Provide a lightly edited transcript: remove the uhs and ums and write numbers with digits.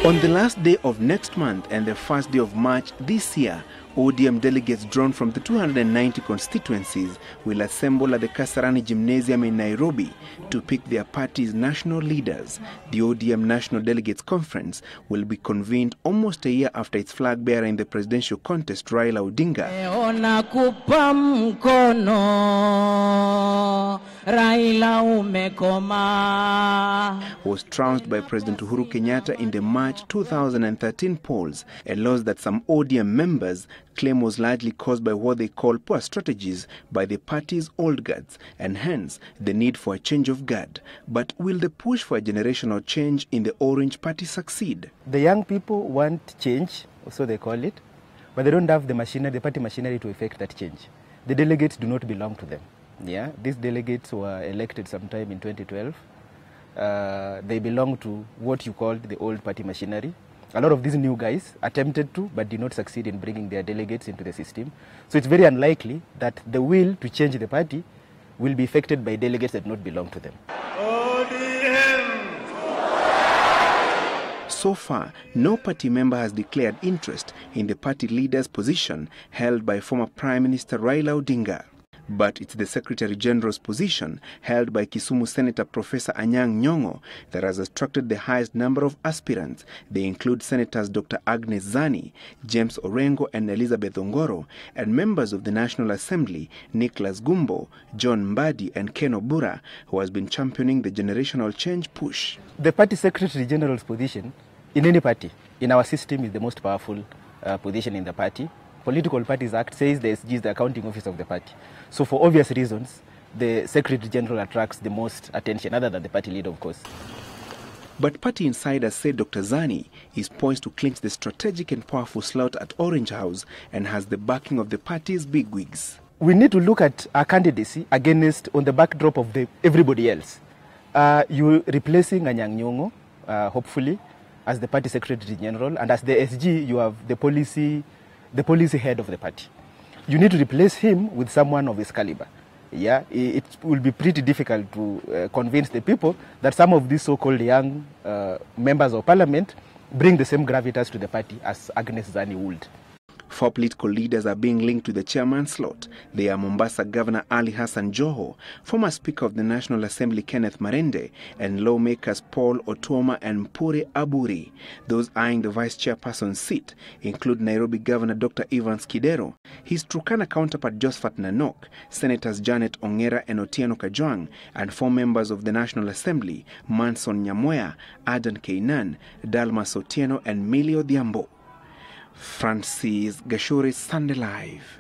On the last day of next month and the first day of March this year, ODM delegates drawn from the 290 constituencies will assemble at the Kasarani Gymnasium in Nairobi to pick their party's national leaders. The ODM National Delegates Conference will be convened almost a year after its flag bearer in the presidential contest, Raila Odinga, was trounced by President Uhuru Kenyatta in the March 2013 polls, a loss that some ODM members claim was largely caused by what they call poor strategies by the party's old guards, and hence the need for a change of guard. But will the push for a generational change in the Orange Party succeed? The young people want change, so they call it, but they don't have the machinery, the party machinery to effect that change. The delegates do not belong to them. Yeah, these delegates were elected sometime in 2012. They belong to what you call the old party machinery. A lot of these new guys attempted to, but did not succeed in bringing their delegates into the system. So it's very unlikely that the will to change the party will be affected by delegates that do not belong to them. ODM! So far, no party member has declared interest in the party leader's position held by former Prime Minister Raila Odinga. But it's the Secretary General's position held by Kisumu Senator Professor Anyang' Nyong'o that has attracted the highest number of aspirants. They include Senators Dr Agnes Zani, James Orengo and Elizabeth Ongoro, and members of the National Assembly, Nicholas Gumbo, John Mbadi and Ken Obura, who has been championing the generational change push. The Party Secretary General's position in any party, in our system, is the most powerful position in the party. Political Parties Act says the SG is the accounting office of the party. So for obvious reasons, the Secretary General attracts the most attention, other than the party leader, of course. But party insiders say Dr Zani is poised to clinch the strategic and powerful slot at Orange House and has the backing of the party's bigwigs. We need to look at our candidacy against, on the backdrop of everybody else. You're replacing Anyang' Nyong'o, hopefully, as the party Secretary General, and as the SG, you have the policy head of the party. You need to replace him with someone of his caliber. Yeah, it will be pretty difficult to convince the people that some of these so-called young members of parliament bring the same gravitas to the party as Agnes Zani would. 4 political leaders are being linked to the chairman slot. They are Mombasa Governor Ali Hassan Joho, former Speaker of the National Assembly Kenneth Marende, and lawmakers Paul Otuoma and Mpure Aburi. Those eyeing the vice chairperson's seat include Nairobi Governor Dr Evans Kidero, his Turkana counterpart Josephat Nanok, Senators Janet Ongera and Otieno Kajwang, and 4 members of the National Assembly, Manson Nyamoya, Adan Keinan, Dalmas Otieno and Millie Odhiambo. Francis Gachuri, Sunday Live.